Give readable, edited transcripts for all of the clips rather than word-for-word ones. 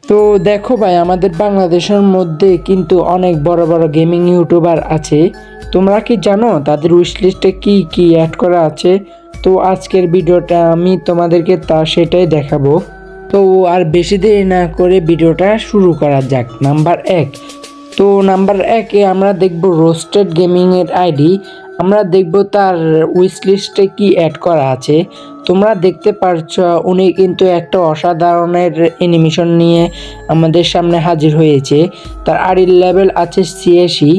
তো দেখো ভাই, আমাদের বাংলাদেশের মধ্যে কিন্তু অনেক বড় বড় গেমিং ইউটিউবার আছে। তোমরা কি জানো তাদের উইশ লিস্টে কি কি অ্যাড করা আছে? তো আজকের ভিডিওটা আমি তোমাদেরকে সেটাই দেখাবো। তো আর বেশি দেরি না করে ভিডিওটা শুরু করা যাক। নাম্বার 1। তো নাম্বার 1-এ আমরা দেখব রোস্টেড গেমিংয়ের আইডি। আমরা দেখব তার উইশ লিস্টে কি অ্যাড করা আছে। তোমরা দেখতে পারছো উনি কিন্তু একটা অসাধারণের অ্যানিমেশন নিয়ে আমাদের সামনে হাজির হয়েছে। তার আইডির লেভেল আছে 86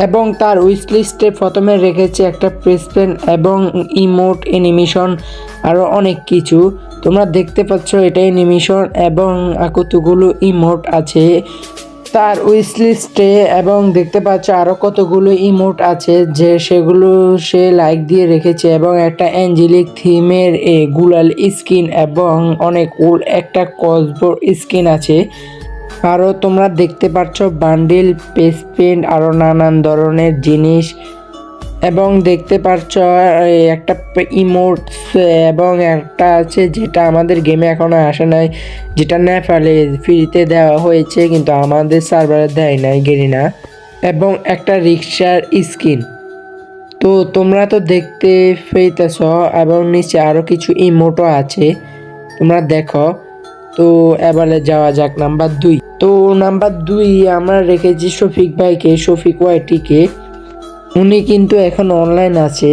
এবং তার উইশ লিস্টে প্রথমে রেখেছে একটা প্রেস পেন এবং ইমোট অ্যানিমেশন, আরও অনেক কিছু। তোমরা দেখতে পাচ্ছ এটা অ্যানিমেশন এবং কতগুলো ইমোট আছে তার উইশ লিস্টে, এবং দেখতে পাচ্ছ আরও কতগুলো ইমোট আছে যে সেগুলো সে লাইক দিয়ে রেখেছে, এবং একটা অ্যাঞ্জেলিক থিমের গুলাল স্কিন এবং অনেক একটা কসবোর স্কিন আছে। আরও তোমরা দেখতে পাচ্ছ বান্ডিল, পেস পেন্ট, আরও নানান ধরনের জিনিস, এবং দেখতে পাচ্ছ একটা ইমোটস এবং একটা আছে যেটা আমাদের গেমে এখনো আসে নাই, যেটা নেপালে ফ্রিতে দেওয়া হয়েছে কিন্তু আমাদের সার্ভারে দেয় নাই গেরিনা, এবং একটা রিক্সার স্কিন। তো তোমরা তো দেখতে পেতেছ, এবং নিচে আরও কিছু ইমোটও আছে, তোমরা দেখো। তো এবারে যাওয়া যাক নাম্বার 2। তো নাম্বার 2 আমরা রেখেছি শফিক ভাইকে, শফিক ওয়াইটিকে। উনি কিন্তু এখন অনলাইন আছে।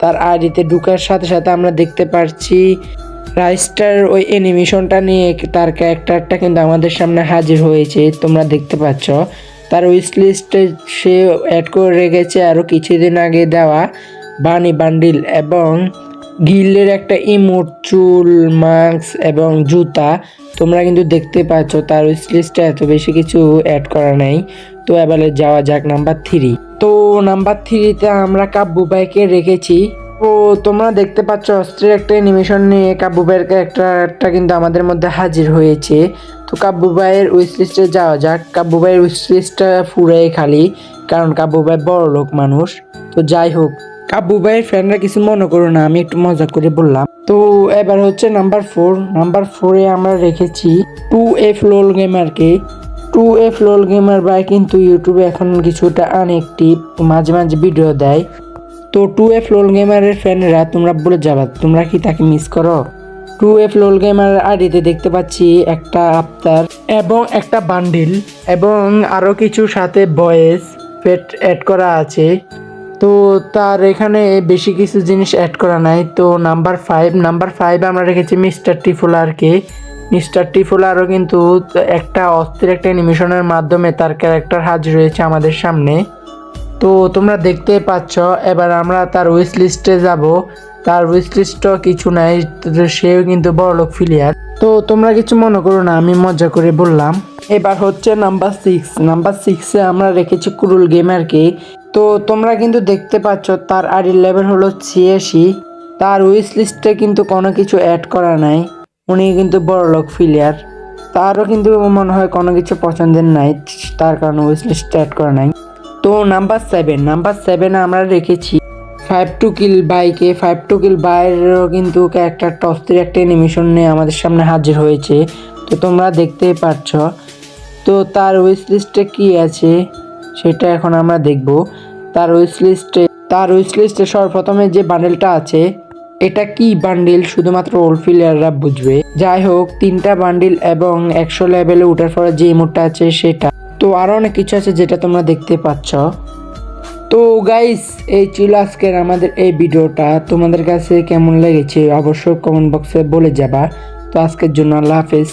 তার আইডিতে ঢুকার সাথে সাথে আমরা দেখতে পাচ্ছি রাইস্টার ওই অ্যানিমেশনটা নিয়ে তার ক্যারেক্টারটা কিন্তু আমাদের সামনে হাজির হয়েছে, তোমরা দেখতে পাচ্ছ। তার উইশ লিস্টে সে অ্যাড করে রেখেছে আরও কিছুদিন আগে দেওয়া বানি বান্ডিল এবং গিল্ডের একটা ইমোট, চুল, মাস্ক এবং জুতা। তোমরা কিন্তু দেখতে পাচ্ছ তার উইশ লিস্টে এত বেশি কিছু অ্যাড করা নেই। তো এবারে যাওয়া যাক নাম্বার 3। তো নাম্বার 3-তে আমরা কাব্বু ভাইকে রেখেছি। তো তোমরা দেখতে পাচ্ছ অস্ত্রের একটা অ্যানিমেশন নিয়ে কাব্বু ভাইয়ের ক্যারেক্টারটা কিন্তু আমাদের মধ্যে হাজির হয়েছে। তো কাব্বু ভাইয়ের উইশ লিস্টে যাওয়া যাক। কাব্বু ভাইয়ের উইশ লিস্টটা পুরাই খালি, কারণ কাব্বু ভাই বড় লোক মানুষ। তো যাই হোক, কাব্বু ভাইয়ের ফ্যানরা কিছু মনে করো না, আমি একটু মজা করে বললাম। তো এবার হচ্ছে নাম্বার 4। নাম্বার 4-এ আমরা রেখেছি 2F লোল গেমারকে। 2F লোল গেমার ভাই কিন্তু ইউটিউবে এখন কিছুটা আনএক্টিভ, মাঝে মাঝে ভিডিও দেয়। তো 2F লোল গেমারের ফ্যানরা তোমরা বলে যাবা, তোমরা কি তাকে মিস করো? 2F লোল গেমার আইডিতে দেখতে পাচ্ছি একটা আফতার এবং একটা বান্ডিল এবং আরও কিছু সাথে ভয়েস পেট অ্যাড করা আছে। তো তার এখানে বেশি কিছু জিনিস অ্যাড করা নাই। তো নাম্বার 5 আমরা রেখেছি মিস্টার টিফুলারকে। মিস্টার টিফুলারও কিন্তু একটা অস্থির একটা অ্যানিমেশনের মাধ্যমে তার ক্যারেক্টার হাজির হয়েছে আমাদের সামনে। তো তোমরা দেখতে পাচ্ছ। এবার আমরা তার উইশ লিস্টে যাব। তার উইশ লিস্টও কিছু নাই, সেও কিন্তু বড়লোক প্লেয়ার। তো তোমরা কিছু মনে করো না, আমি মজা করে বললাম। এবার হচ্ছে নাম্বার 6। নাম্বার 6-এ আমরা রেখেছি কুরুল গেমারকে। তো তোমরা কিন্তু দেখতে পাচ্ছ তার আইডির লেভেল হলো 86। তার উইশ লিস্টে কিন্তু কোনো কিছু অ্যাড করা নাই, উনি কিন্তু বড়লোক প্লেয়ার। তারও কিন্তু মনে হয় কোনো কিছু পছন্দের নাই, তার কারণে উইশ লিস্টে অ্যাড করা নাই। তো নাম্বার 7-এ আমরা রেখেছি 5 টু কিল বাইকে। 5 টু কিল বাইরেরও কিন্তু একটা টস্তির একটা অ্যানিমেশন নিয়ে আমাদের সামনে হাজির হয়েছে, তো তোমরা দেখতেই পাচ্ছ। তো তার উইশ লিস্টে কী আছে সেটা এখন আমরা দেখব। তার উইশ লিস্টে সর্বপ্রথমে যে বান্ডেলটা আছে, এটা কি বান্ডিল শুধুমাত্র ওল্ড প্লেয়াররা বুঝবে। যাই হোক, 3টা বান্ডিল এবং 100 লেভেলে ওঠার পরে যে ইমোটটা আছে সেটা। তো আরও অনেক কিছু আছে যেটা তোমরা দেখতে পাচ্ছ। তো গাইস, এই ছিল আজকের আমাদের এই ভিডিওটা। তোমাদের কাছে কেমন লেগেছে অবশ্যই কমেন্ট বক্সে বলে যাবা। তো আজকের জন্য আল্লাহ হাফেজ।